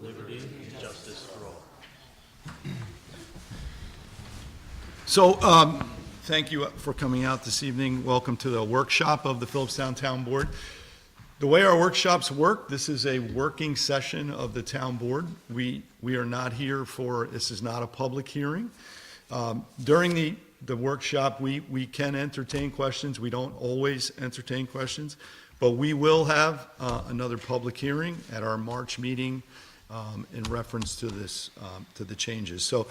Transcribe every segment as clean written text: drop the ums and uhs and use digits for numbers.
liberty, and justice for all. So, thank you for coming out this evening. Welcome to the workshop of the Philipstown Town Board. The way our workshops work, this is a working session of the Town Board. We are not here for, this is not a public hearing. During the workshop, we can entertain questions. We don't always entertain questions, but we will have another public hearing at our March meeting in reference to this, to the changes. So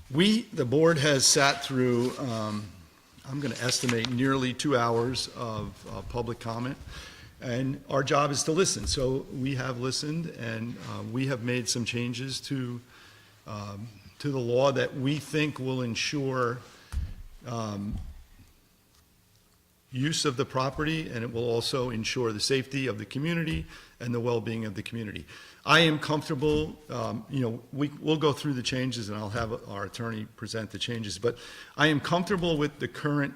the board has sat through, I'm going to estimate nearly 2 hours of public comment, and our job is to listen. So we have listened, and we have made some changes to the law that we think will ensure use of the property, and it will also ensure the safety of the community and the well-being of the community. I am comfortable, we'll go through the changes and I'll have our attorney present the changes, but I am comfortable with the current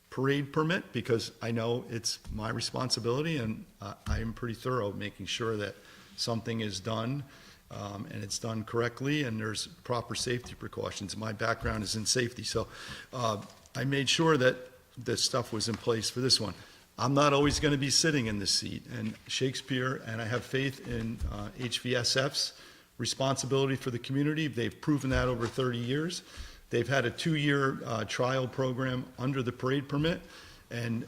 parade permit because I know it's my responsibility, and I am pretty thorough making sure that something is done and it's done correctly and there's proper safety precautions. My background is in safety, so I made sure that this stuff was in place for this one. I'm not always going to be sitting in this seat, and Shakespeare, and I have faith in HVSF's responsibility for the community. They've proven that over 30 years. They've had a 2-year trial program under the parade permit, and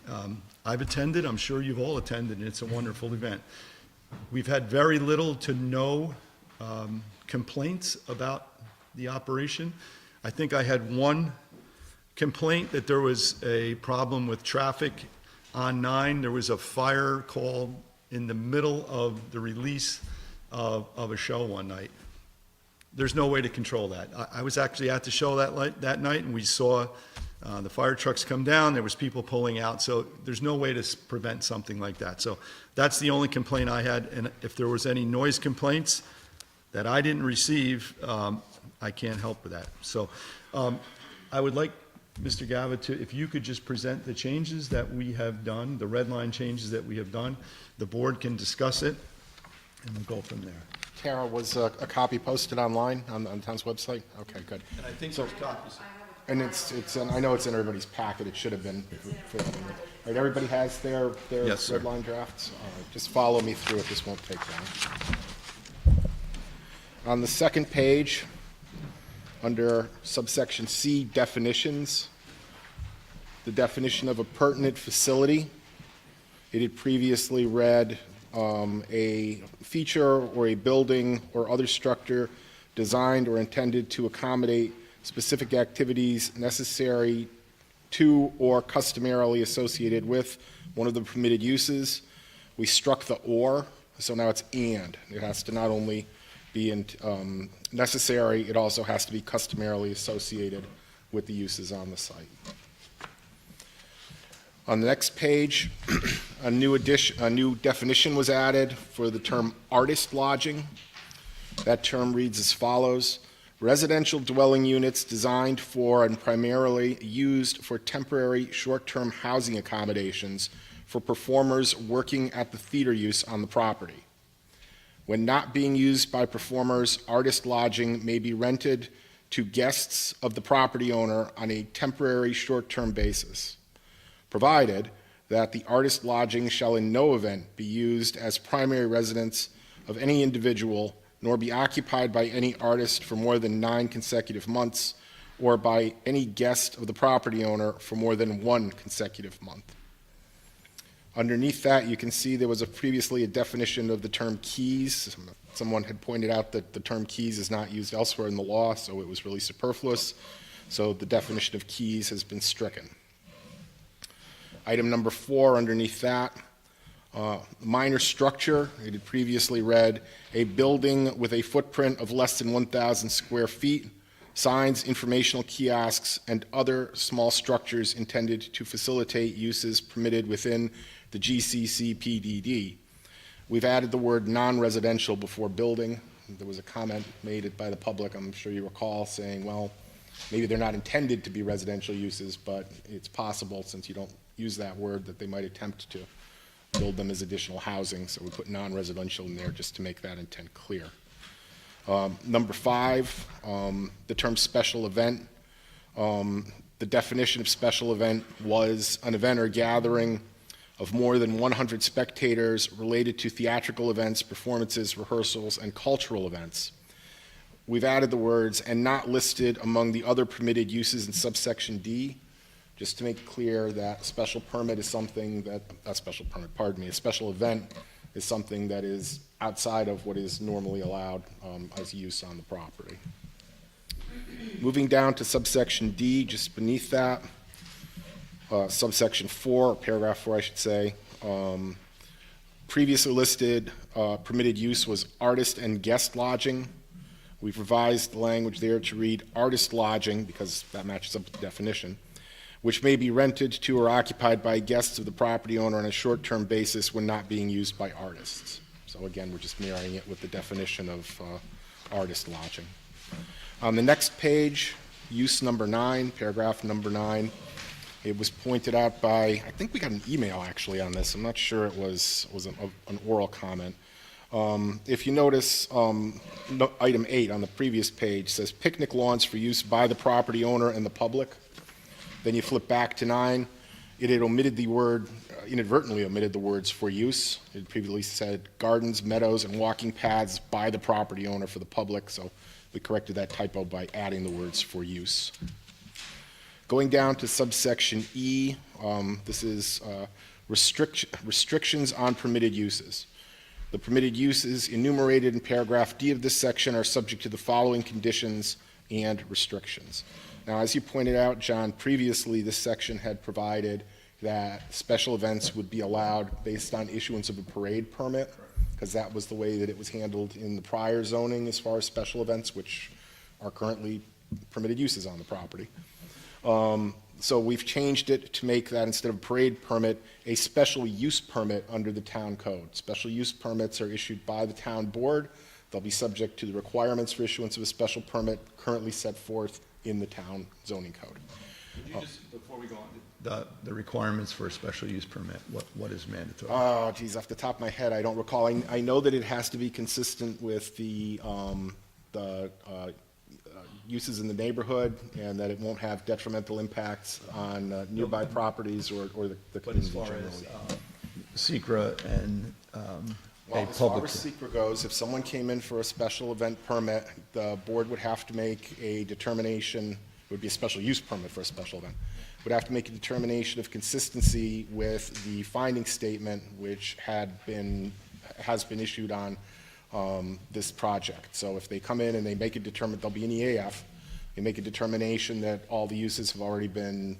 I've attended. I'm sure you've all attended, and it's a wonderful event. We've had very little to no complaints about the operation. I think I had one complaint that there was a problem with traffic on 9. There was a fire call in the middle of the release of a show one night. There's no way to control that. I was actually at the show that night, and we saw the fire trucks come down. There was people pulling out, so there's no way to prevent something like that. So that's the only complaint I had, and if there was any noise complaints that I didn't receive, I can't help with that. So I would like Mr. Gava, if you could just present the changes that we have done, the red line changes that we have done, the board can discuss it, and we'll go from there. Tara, was a copy posted online on the town's website? Okay, good. And I think there's copies. And I know it's in everybody's packet. It should have been. All right, everybody has their Yes, red sir. line drafts. All right, just follow me through it. This won't take long. On the second page, under subsection C, definitions, the definition of a pertinent facility, it had previously read a feature or a building or other structure designed or intended to accommodate specific activities necessary to or customarily associated with one of the permitted uses. We struck the or, so now it's and. It has to not only be necessary, it also has to be customarily associated with the uses on the site. On the next page, a new definition was added for the term artist lodging. That term reads as follows: residential dwelling units designed for and primarily used for temporary short-term housing accommodations for performers working at the theater use on the property. When not being used by performers, artist lodging may be rented to guests of the property owner on a temporary short-term basis, provided that the artist lodging shall in no event be used as primary residence of any individual, nor be occupied by any artist for more than 9 consecutive months, or by any guest of the property owner for more than 1 consecutive month. Underneath that, you can see there was previously a definition of the term keys. Someone had pointed out that the term keys is not used elsewhere in the law, so it was really superfluous. So the definition of keys has been stricken. Item number 4, underneath that, minor structure. It had previously read a building with a footprint of less than 1,000 square feet, signs, informational kiosks, and other small structures intended to facilitate uses permitted within the GGCPDD. We've added the word non-residential before building. There was a comment made by the public, I'm sure you recall, saying, well, maybe they're not intended to be residential uses, but it's possible, since you don't use that word, that they might attempt to. build them as additional housing, so we put non-residential in there just to make that intent clear. Number 5, the term special event. The definition of special event was an event or gathering of more than 100 spectators related to theatrical events, performances, rehearsals, and cultural events. We've added the words, "and not listed among the other permitted uses in subsection D," just to make it clear that special permit is something that, a special permit, pardon me, a special event is something that is outside of what is normally allowed as use on the property. Moving down to subsection D, just beneath that, subsection 4, or paragraph 4, I should say, previously listed permitted use was artist and guest lodging. We've revised the language there to read artist lodging, because that matches up with the definition, which may be rented to or occupied by guests of the property owner on a short-term basis when not being used by artists. So again, we're just mirroring it with the definition of artist lodging. On the next page, use number 9, paragraph number 9, it was pointed out by, I think we got an email actually on this. I'm not sure it was an oral comment. If you notice, item 8 on the previous page says picnic lawns for use by the property owner and the public. Then you flip back to 9, it had omitted the word, inadvertently omitted the words "for use." It previously said gardens, meadows, and walking paths by the property owner for the public, so we corrected that typo by adding the words "for use." Going down to subsection E, this is restrictions on permitted uses. The permitted uses enumerated in paragraph D of this section are subject to the following conditions and restrictions. Now, as you pointed out, John, previously this section had provided that special events would be allowed based on issuance of a parade permit, because that was the way that it was handled in the prior zoning as far as special events, which are currently permitted uses on the property. So we've changed it to make that, instead of a parade permit, a special use permit under the town code. Special use permits are issued by the town board. They'll be subject to the requirements for issuance of a special permit currently set forth in the town zoning code. Could you just, before we go on, the requirements for a special use permit, what is mandatory? Oh, geez, off the top of my head, I don't recall. I know that it has to be consistent with the uses in the neighborhood, and that it won't have detrimental impacts on nearby properties or the But community as far generally. as SECRA and Well, a as far public, as SECRA goes, if someone came in for a special event permit, the board would have to make a determination, it would be a special use permit for a special event, would have to make a determination of consistency with the finding statement which has been issued on this project. So if they come in and they make a there'll be an EAF, they make a determination that all the uses have already been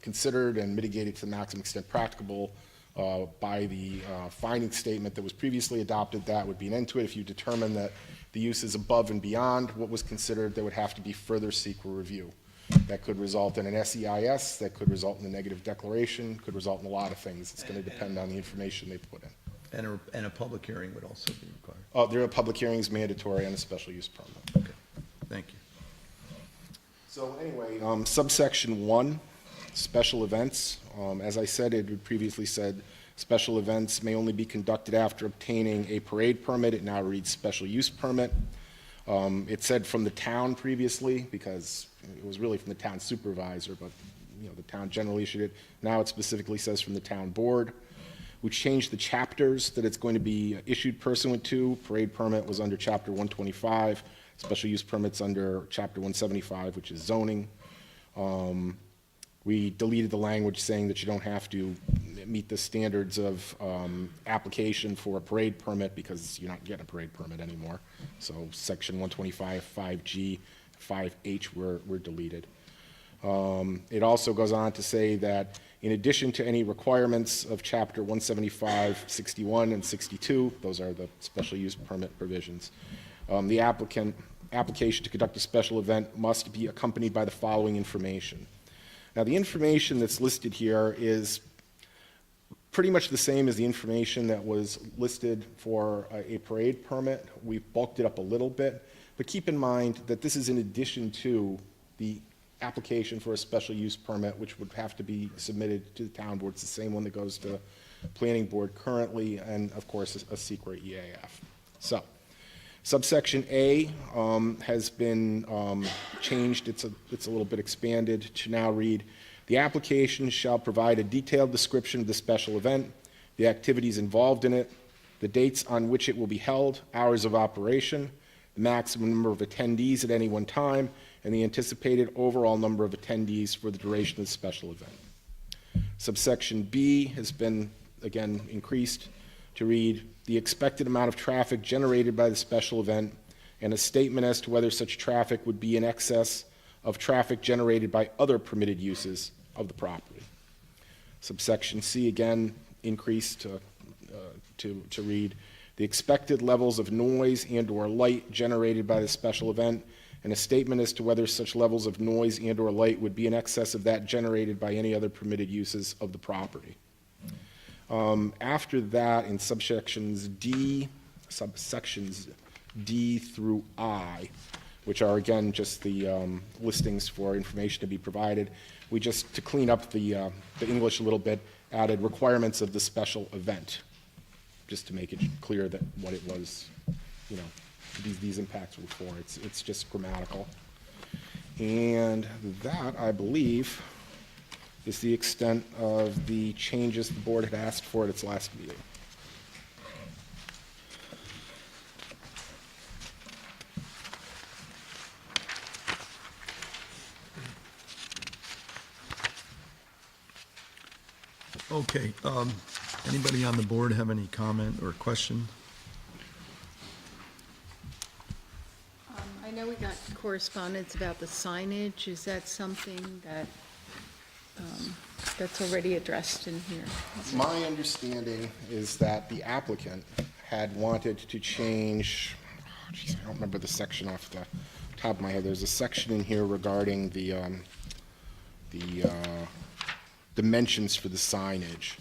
considered and mitigated to the maximum extent practicable by the finding statement that was previously adopted, that would be an end to it. If you determine that the use is above and beyond what was considered, there would have to be further SECRA review. That could result in an SEIS, that could result in a negative declaration, could result in a lot of things. It's going to depend on the information they put in. and a public hearing would also be required. There are public hearings mandatory on a special use permit. Okay, thank you. So anyway, subsection 1, special events. As I said, it had previously said special events may only be conducted after obtaining a parade permit. It now reads special use permit. It said from the town previously, because it was really from the town supervisor, but the town generally issued it. Now it specifically says from the town board. We changed the chapters that it's going to be issued pursuant to. Parade permit was under chapter 125. Special use permits under chapter 175, which is zoning. We deleted the language saying that you don't have to meet the standards of application for a parade permit, because you're not getting a parade permit anymore. So section 125, 5G, 5H were deleted. It also goes on to say that in addition to any requirements of chapter 175, 61, and 62, those are the special use permit provisions, the application to conduct a special event must be accompanied by the following information. Now, the information that's listed here is pretty much the same as the information that was listed for a parade permit. We've bulked it up a little bit, but keep in mind that this is in addition to the application for a special use permit, which would have to be submitted to the town board. It's the same one that goes to planning board currently, and of course, a secret EAF. So, subsection A has been changed. It's a little bit expanded to now read, the application shall provide a detailed description of the special event, the activities involved in it, the dates on which it will be held, hours of operation, the maximum number of attendees at any one time, and the anticipated overall number of attendees for the duration of the special event. Subsection B has been, again, increased to read, the expected amount of traffic generated by the special event, and a statement as to whether such traffic would be in excess of traffic generated by other permitted uses of the property. Subsection C, again, increased to read, the expected levels of noise and/or light generated by the special event, and a statement as to whether such levels of noise and/or light would be in excess of that generated by any other permitted uses of the property. After that, in subsections D through I, which are again just the listings for information to be provided, we just, to clean up the English a little bit, added requirements of the special event, just to make it clear that what it was, you know, these impacts were for. It's just grammatical. And that, I believe, is the extent of the changes the board had asked for at its last meeting. Okay, anybody on the board have any comment or question? I know we got correspondence about the signage. Is that something that, that's already addressed in here? My understanding is that the applicant had wanted to change, geez, I don't remember the section off the top of my head. There's a section in here regarding the dimensions for the signage.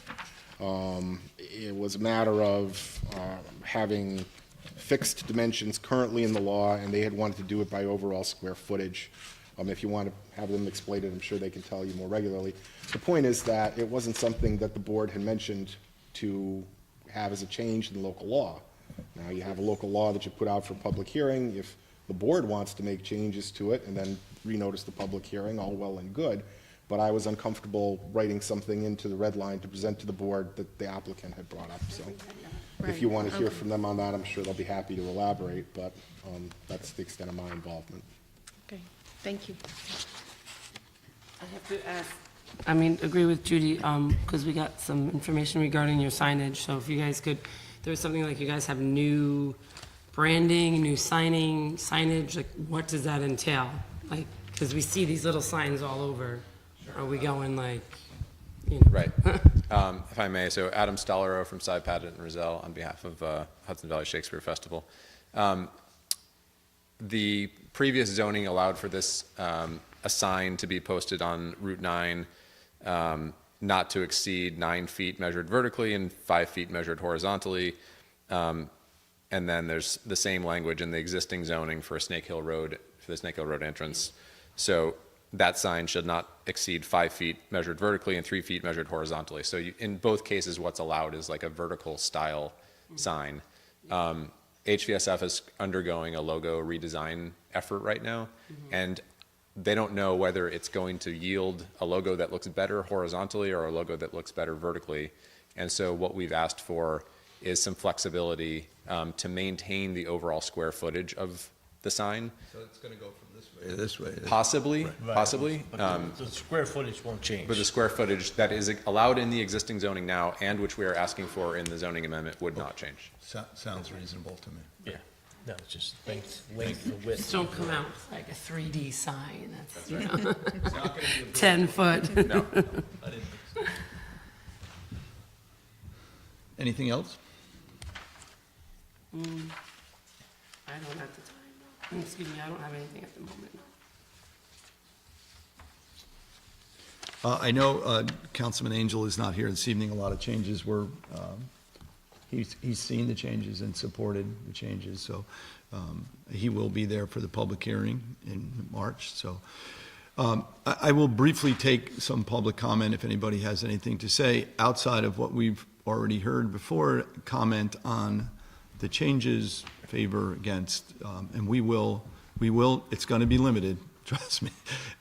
It was a matter of having fixed dimensions currently in the law, and they had wanted to do it by overall square footage. If you want to have them explain it, I'm sure they can tell you more regularly. The point is that it wasn't something that the board had mentioned to have as a change in the local law. Now, you have a local law that you put out for public hearing. If the board wants to make changes to it and then renotice the public hearing, all well and good. But I was uncomfortable writing something into the red line to present to the board that the applicant had brought up. So if you want to hear from them on that, I'm sure they'll be happy to elaborate, but that's the extent of my involvement. Okay, thank you. I have to ask, agree with Judy, because we got some information regarding your signage, so if you guys could, there was something like you guys have new branding, new signage, like what does that entail? Like, because we see these little signs all over. Are we going like, you know? Right. If I may, so Adam Stollerow from Cy Padgett and Roselle on behalf of Hudson Valley Shakespeare Festival. The previous zoning allowed for this, a sign to be posted on Route 9, not to exceed 9 feet measured vertically and 5 feet measured horizontally. And then there's the same language in the existing zoning for Snake Hill Road, for the Snake Hill Road entrance. So that sign should not exceed 5 feet measured vertically and 3 feet measured horizontally. So in both cases, what's allowed is like a vertical style sign. HVSF is undergoing a logo redesign effort right now, and they don't know whether it's going to yield a logo that looks better horizontally or a logo that looks better vertically. And so what we've asked for is some flexibility to maintain the overall square footage of the sign. So it's gonna go from this way. Possibly. But the square footage won't change. But the square footage that is allowed in the existing zoning now and which we are asking for in the zoning amendment would not change. Sounds reasonable to me. Yeah, no, it's just length and width. Just don't come out with like a 3D sign, that's, you know, 10 foot. No. I didn't think so. Anything else? I don't have the time. Excuse me, I don't have anything at the moment. I know Councilman Angel is not here this evening. A lot of changes were, he's seen the changes and supported the changes, so he will be there for the public hearing in March. So I will briefly take some public comment if anybody has anything to say outside of what we've already heard before, comment on the changes, favor, against, and we will, it's going to be limited, trust me.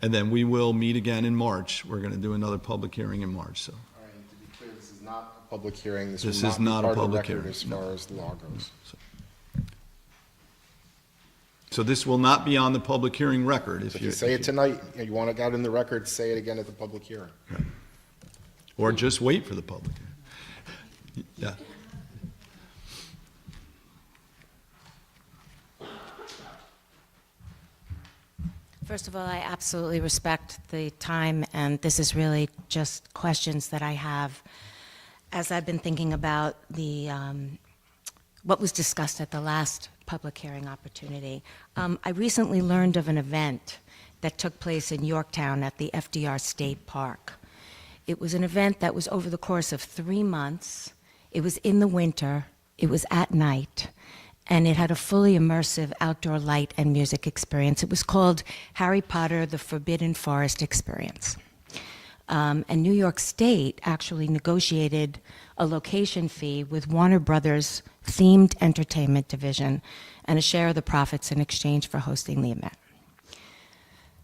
And then we will meet again in March. We're going to do another public hearing in March, so. All right, to be clear, this is not a public hearing. This This will is not not a be part of the public record hearing, as far as the law goes. So this will not be on the public hearing record. If you say it tonight, you want it out in the record, say it again at the public hearing. Or just wait for the public hearing. Yeah. First of all, I absolutely respect the time, and this is really just questions that I have as I've been thinking about the what was discussed at the last public hearing opportunity. I recently learned of an event that took place in Yorktown at the FDR State Park. It was an event that was over the course of 3 months. It was in the winter. It was at night. And it had a fully immersive outdoor light and music experience. It was called Harry Potter: The Forbidden Forest Experience. And New York State actually negotiated a location fee with Warner Brothers Themed Entertainment Division and a share of the profits in exchange for hosting the event.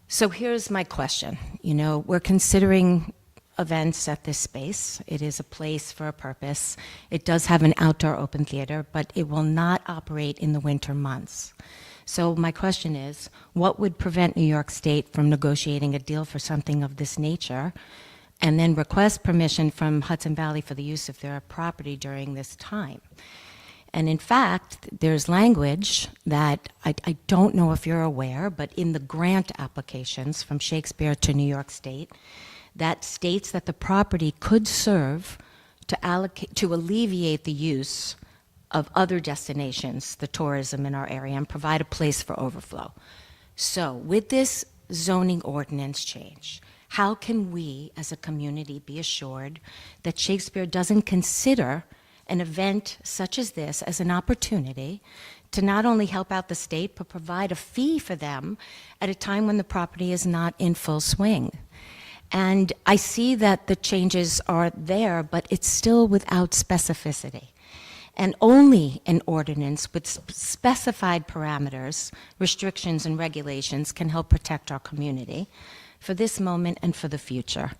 So here's my question. You know, we're considering events at this space. It is a place for a purpose. It does have an outdoor open theater, but it will not operate in the winter months. So my question is, what would prevent New York State from negotiating a deal for something of this nature and then request permission from Hudson Valley for the use of their property during this time? And in fact, there's language that I don't know if you're aware, but in the grant applications from Shakespeare to New York State, that states that the property could serve to alleviate the use of other destinations, the tourism in our area, and provide a place for overflow. So with this zoning ordinance change, how can we as a community be assured that Shakespeare doesn't consider an event such as this as an opportunity to not only help out the state, but provide a fee for them at a time when the property is not in full swing? And I see that the changes are there, but it's still without specificity. And only an ordinance with specified parameters, restrictions, and regulations can help protect our community for this moment and for the future.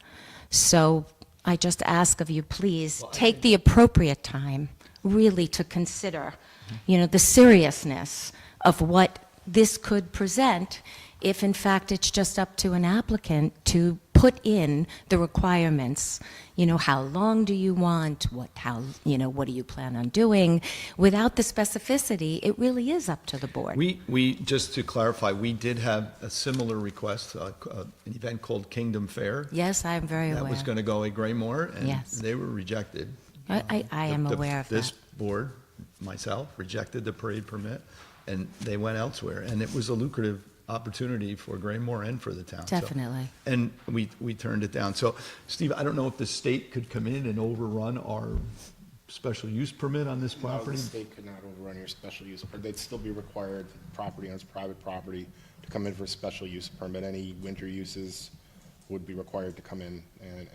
So I just ask of you, please, take the appropriate time really to consider, you know, the seriousness of what this could present if in fact it's just up to an applicant to put in the requirements. You know, how long do you want, what do you plan on doing? Without the specificity, it really is up to the board. We just to clarify, we did have a similar request, an event called Kingdom Fair. Yes, I'm very aware. That was going to go at Graymore, and Yes. they were rejected. I am aware of This that. board, myself, rejected the parade permit, and they went elsewhere. And it was a lucrative opportunity for Graymore and for the town. So- Definitely. And we turned it down. So, Steve, I don't know if the state could come in and overrun our special use permit on this No, property? the state could not overrun your special use, but they'd still be required, property owns private property, to come in for a special use permit. Any winter uses would be required to come in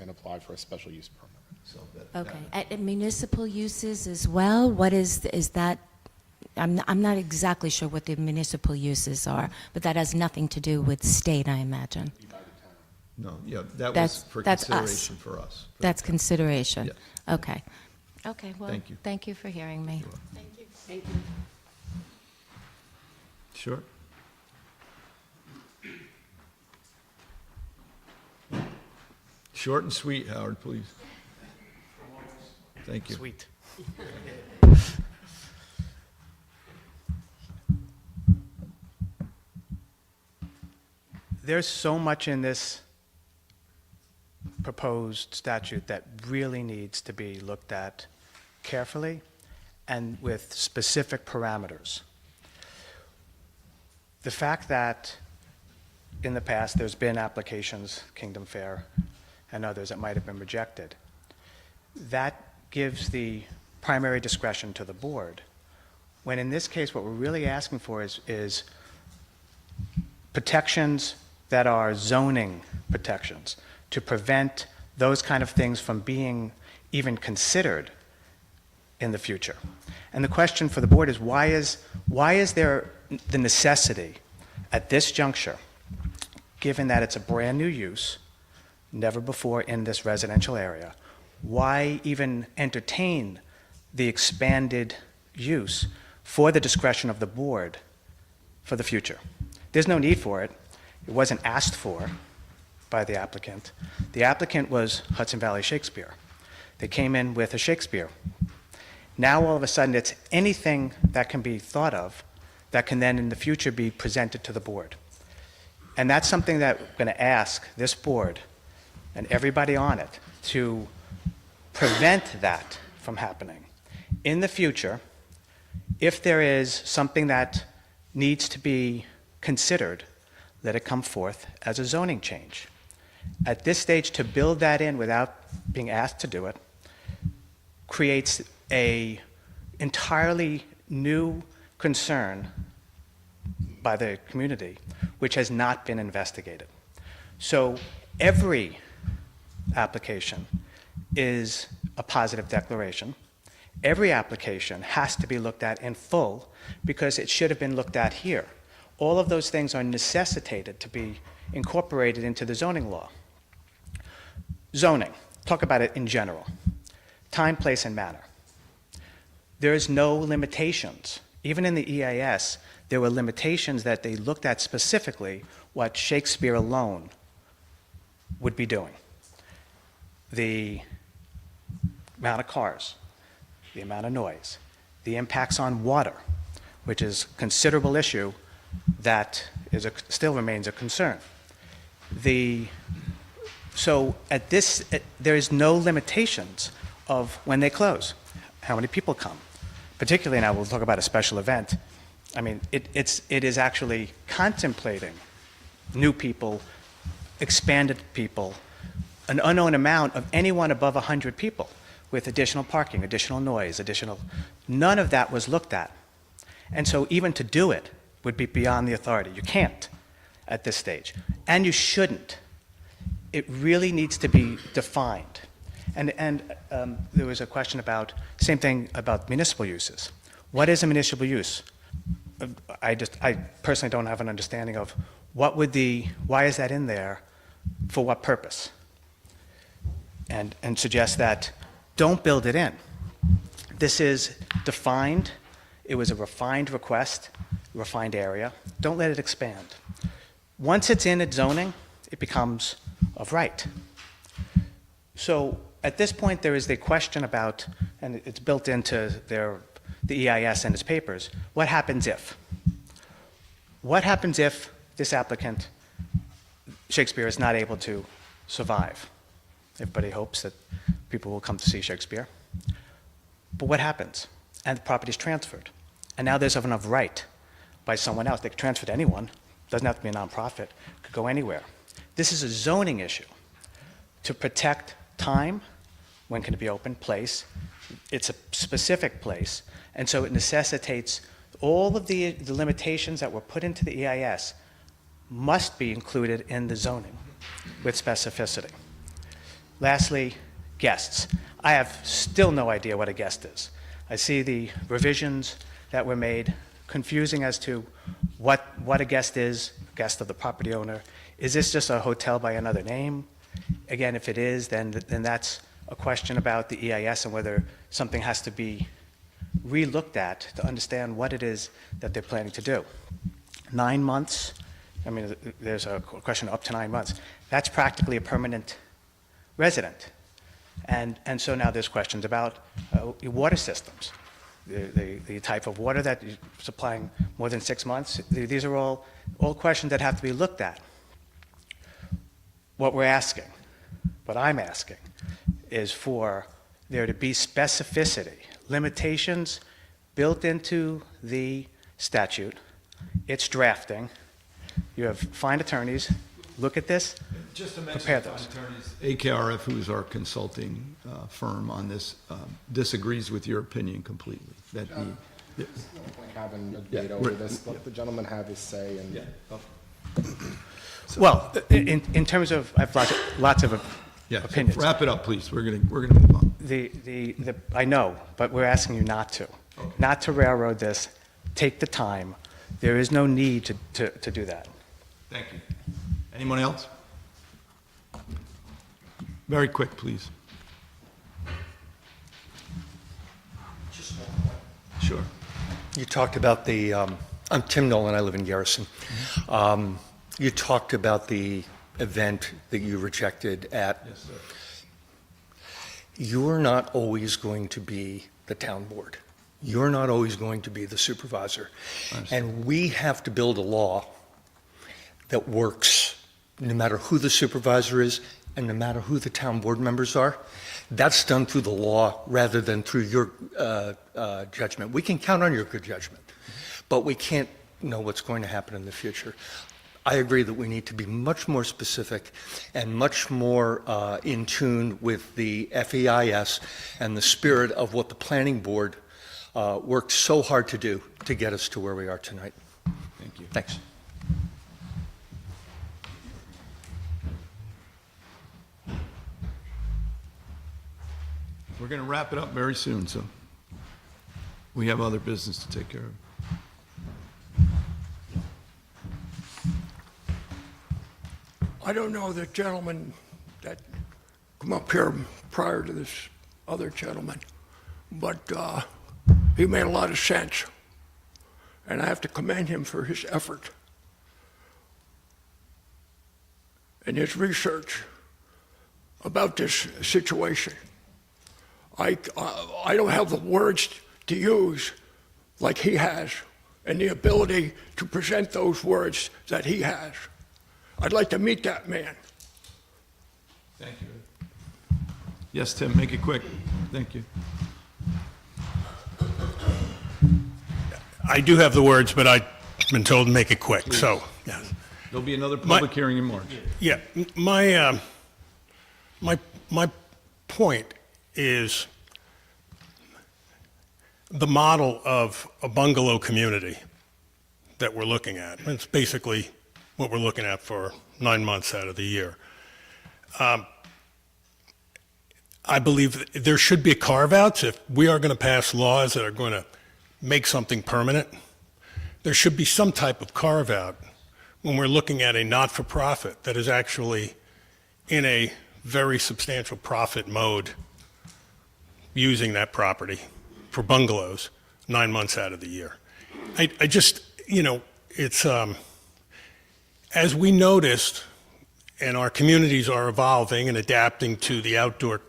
and apply for a special use permit. So that- Okay, and municipal uses as well, what is that? I'm not exactly sure what the municipal uses are, but that has nothing to do with state, I imagine. No, yeah, that was That's- for that's us. consideration for us. That's consideration? Yeah. Okay. Okay, well, Thank you. thank you for hearing me. Thank you. Sure. Short and sweet, Howard, please. Thank you. Sweet. There's so much in this proposed statute that really needs to be looked at carefully and with specific parameters. The fact that in the past there's been applications, Kingdom Fair and others that might have been rejected, that gives the primary discretion to the board. When in this case, what we're really asking for is protections that are zoning protections to prevent those kind of things from being even considered in the future. And the question for the board is why is there the necessity at this juncture, given that it's a brand-new use, never before in this residential area, why even entertain the expanded use for the discretion of the board for the future? There's no need for it. It wasn't asked for by the applicant. The applicant was Hudson Valley Shakespeare. They came in with a Shakespeare. Now, all of a sudden, it's anything that can be thought of that can then in the future be presented to the board. And that's something that we're going to ask this board and everybody on it to prevent that from happening. In the future, if there is something that needs to be considered, let it come forth as a zoning change. At this stage, to build that in without being asked to do it creates a entirely new concern by the community, which has not been investigated. So every application is a positive declaration. Every application has to be looked at in full because it should have been looked at here. All of those things are necessitated to be incorporated into the zoning law. Zoning, talk about it in general. Time, place, and manner. There is no limitations. Even in the EIS, there were limitations that they looked at specifically what Shakespeare alone would be doing. The amount of cars, the amount of noise, the impacts on water, which is a considerable issue that still remains a concern. So at this, there is no limitations of when they close, how many people come. Particularly now, we'll talk about a special event. I mean, it is actually contemplating new people, expanded people, an unknown amount of anyone above 100 people with additional parking, additional noise, none of that was looked at. And so even to do it would be beyond the authority. You can't at this stage. And you shouldn't. It really needs to be defined. And there was a question about, same thing about municipal uses. What is a municipal use? I personally don't have an understanding of why is that in there, for what purpose? And suggest that don't build it in. This is defined. It was a refined request, refined area. Don't let it expand. Once it's in its zoning, it becomes of right. So at this point, there is the question about, and it's built into the EIS and its papers, what happens if? What happens if this applicant, Shakespeare, is not able to survive? Everybody hopes that people will come to see Shakespeare. But what happens? And the property is transferred. And now there's of right by someone else. They can transfer to anyone. Doesn't have to be a nonprofit. Could go anywhere. This is a zoning issue to protect time, when can it be open, place. It's a specific place. And so it necessitates all of the limitations that were put into the EIS must be included in the zoning with specificity. Lastly, guests. I have still no idea what a guest is. I see the revisions that were made confusing as to what a guest is, guest of the property owner. Is this just a hotel by another name? Again, if it is, then that's a question about the EIS and whether something has to be re-looked at to understand what it is that they're planning to do. 9 months, I mean, there's a question up to 9 months. That's practically a permanent resident. And so now there's questions about water systems, the type of water that you're supplying more than 6 months. These are all questions that have to be looked at. What we're asking, what I'm asking, is for there to be specificity, limitations built into the statute. It's drafting. You have fine attorneys look at this, Just to prepare mention, those. attorneys, AKRF, who is our consulting firm on this, disagrees with your opinion completely. That the, Having a Yeah, debate over right. this, let the gentleman have his say and. Well, in terms of, I have lots of yeah, opinions. wrap it up, please. We're gonna move on. I know, but we're asking you not to. Not to railroad this. Take the time. There is no need to do that. Thank you. Anyone else? Very quick, please. Sure. You talked about the, I'm Tim Nolan, I live in Garrison. You talked about the event that you rejected at. Yes, sir. You're not always going to be the town board. You're not always going to be the supervisor. And we have to build a law that works no matter who the supervisor is and no matter who the town board members are. That's done through the law rather than through your judgment. We can count on your good judgment, but we can't know what's going to happen in the future. I agree that we need to be much more specific and much more in tune with the FEIS and the spirit of what the planning board worked so hard to do to get us to where we are tonight. Thank you. Thanks. We're going to wrap it up very soon, so we have other business to take care of. I don't know the gentleman that come up here prior to this other gentleman, but he made a lot of sense, and I have to commend him for his effort and his research about this situation. I don't have the words to use like he has, and the ability to present those words that he has. I'd like to meet that man. Thank you. Yes, Tim, make it quick. Thank you. I do have the words, but I've been told to make it quick, so, yeah. There'll be another public hearing in March. Yeah, my point is the model of a bungalow community that we're looking at. It's basically what we're looking at for 9 months out of the year. I believe that there should be carve-outs. If we are going to pass laws that are going to make something permanent, there should be some type of carve-out when we're looking at a not-for-profit that is actually in a very substantial profit mode using that property for bungalows 9 months out of the year. I just, it's, as we noticed, and our communities are evolving and adapting to the outdoor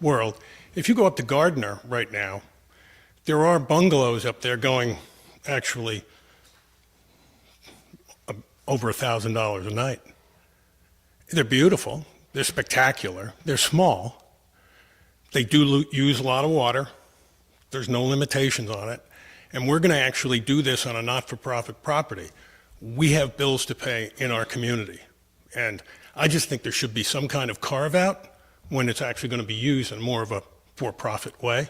world, if you go up to Gardner right now, there are bungalows up there going actually over $1,000 a night. They're beautiful, they're spectacular, they're small, they do use a lot of water, there's no limitations on it, and we're going to actually do this on a not-for-profit property. We have bills to pay in our community, and I just think there should be some kind of carve-out when it's actually going to be used in more of a for-profit way.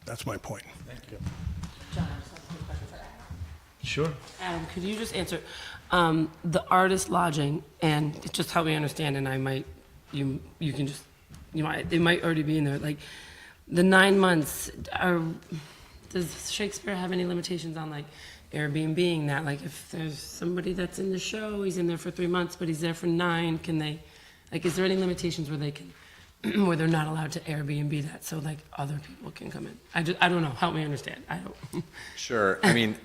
That's my point. Thank you. John, I just have a quick question for Adam. Sure. Adam, could you just answer the artist lodging, and just help me understand, and I might, you can just, it might already be in there, like, the 9 months, does Shakespeare have any limitations on, like, Airbnb-ing that? Like, if there's somebody that's in the show, he's in there for 3 months, but he's there for 9, can they, like, is there any limitations where they can, where they're not allowed to Airbnb that, so, like, other people can come in? I don't know, help me understand, I don't. Sure. I mean,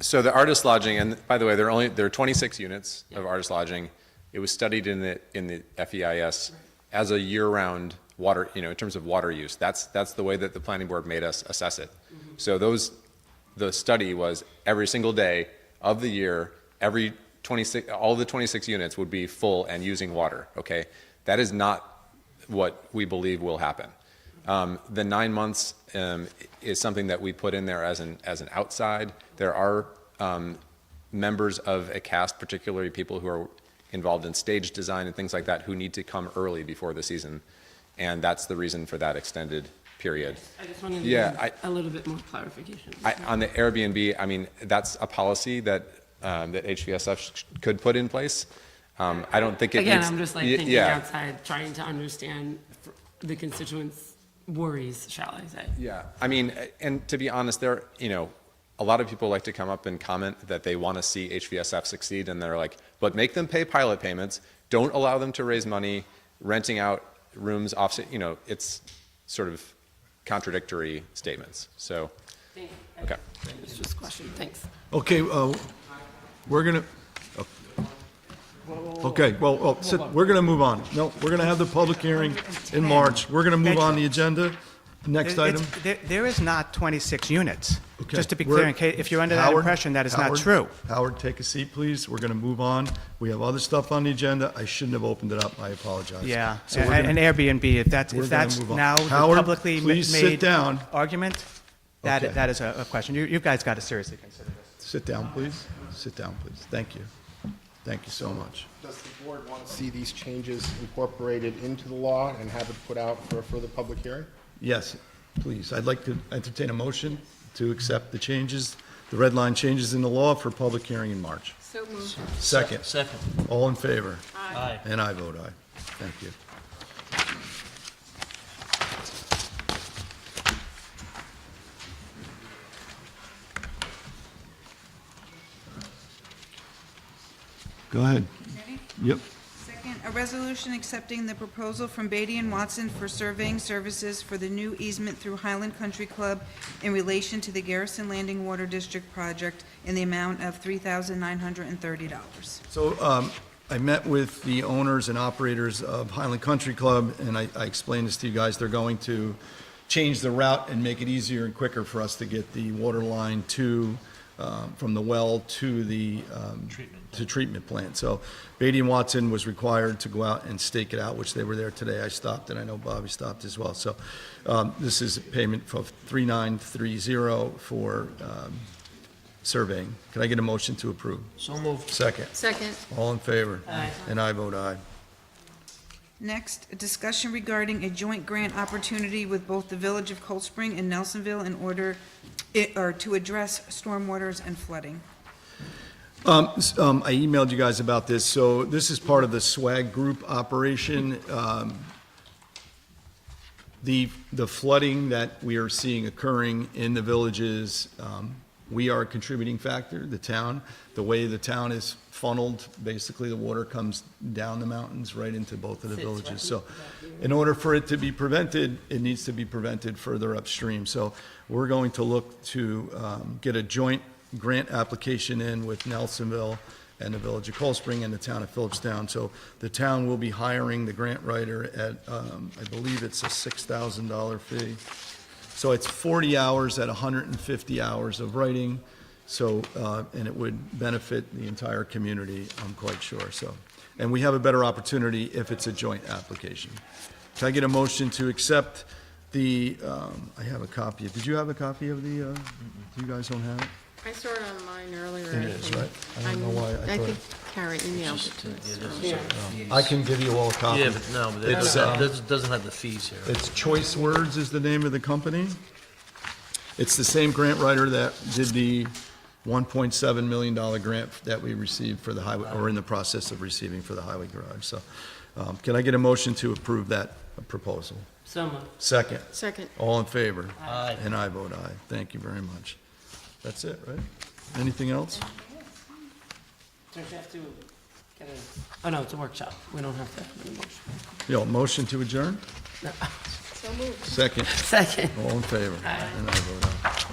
so the artist lodging, and by the way, there are 26 units of artist lodging. It was studied in the FEIS as a year-round water, in terms of water use. That's the way that the planning board made us assess it. So the study was every single day of the year, all the 26 units would be full and using water. Okay, that is not what we believe will happen. The 9 months is something that we put in there as an outside. There are members of a cast, particularly people who are involved in stage design and things like that, who need to come early before the season, and that's the reason for that extended period. I just wanted to get a little bit more clarification. On the Airbnb, I mean, that's a policy that that HVSF could put in place. I don't think it Again, needs, I'm just like thinking outside, trying to understand the constituents worries, shall I say. Yeah, I mean, and to be honest, a lot of people like to come up and comment that they want to see HVSF succeed, and they're like, but make them pay pilot payments, don't allow them to raise money, renting out rooms offset, it's sort of contradictory statements, so, Thank you. okay. It's just a question, thanks. Okay, we're gonna, okay, well, we're gonna move on. No, we're gonna have the public hearing in March. We're gonna move on the agenda. Next item. There is not 26 units. Okay, Just to be clear, if you're under that Howard, impression, that is not Howard, true. Howard, take a seat, please. We're gonna move on. We have other stuff on the agenda. I shouldn't have opened it up. I apologize. Yeah, So we're gonna- and Airbnb, if we're gonna that's move on. now the Howard, publicly please sit made down. argument, Okay. that is a question. You guys got to seriously consider this. Sit down, please. Sit down, please. Thank you. Thank you so much. Does the board want to see these changes incorporated into the law and have it put out for a further public hearing? Yes, please. I'd like to entertain a motion to accept the changes, the red line changes in the law for public hearing in March. So moved. Second. Second. All in favor? Aye. And I vote aye. Thank you. Go ahead. Ready? Yep. Second, a resolution accepting the proposal from Badey and Watson for surveying services for the new easement through Highland Country Club in relation to the Garrison Landing Water District project in the amount of $3,930. So I met with the owners and operators of Highland Country Club, and I explained this to you guys. They're going to change the route and make it easier and quicker for us to get the water line to, from the well to the treatment plant. So Badey and Watson was required to go out and stake it out, which they were there today. I stopped, and I know Bobby stopped as well. So this is a payment of $3,930 for surveying. Can I get a motion to approve? So moved. Second. Second. All in favor? Aye. And I vote aye. Next, a discussion regarding a joint grant opportunity with both the Village of Cold Spring and Nelsonville in order, or to address stormwaters and flooding. I emailed you guys about this. So this is part of the SWAG group operation. The flooding that we are seeing occurring in the villages, we are a contributing factor, the town. The way the town is funneled, basically the water comes down the mountains right into both of the villages. So in order for it to be prevented, it needs to be prevented further upstream. So we're going to look to get a joint grant application in with Nelsonville and the Village of Cold Spring and the town of Philipstown. So the town will be hiring the grant writer at, I believe it's a $6,000 fee. So it's 40 hours at 150 hours of writing, so, and it would benefit the entire community, I'm quite sure, so. And we have a better opportunity if it's a joint application. Can I get a motion to accept the, I have a copy, did you have a copy of the, you guys don't have it? I saw it on mine earlier. It is, right? I don't know why I I thought- think Karen emailed it to us. I can give you all a copy. Yeah, but no, but It's, that doesn't have the fees here. It's Choice Words is the name of the company. It's the same grant writer that did the $1.7 million grant that we received for the highway, or in the process of receiving for the highway garage. So can I get a motion to approve that proposal? So moved. Second. Second. All in favor? Aye. And I vote aye. Thank you very much. That's it, right? Anything else? Don't you have to get a, oh no, it's a workshop. We don't have to have any motion. Yo, motion to adjourn? So moved. Second. Second. All in favor? And I vote aye.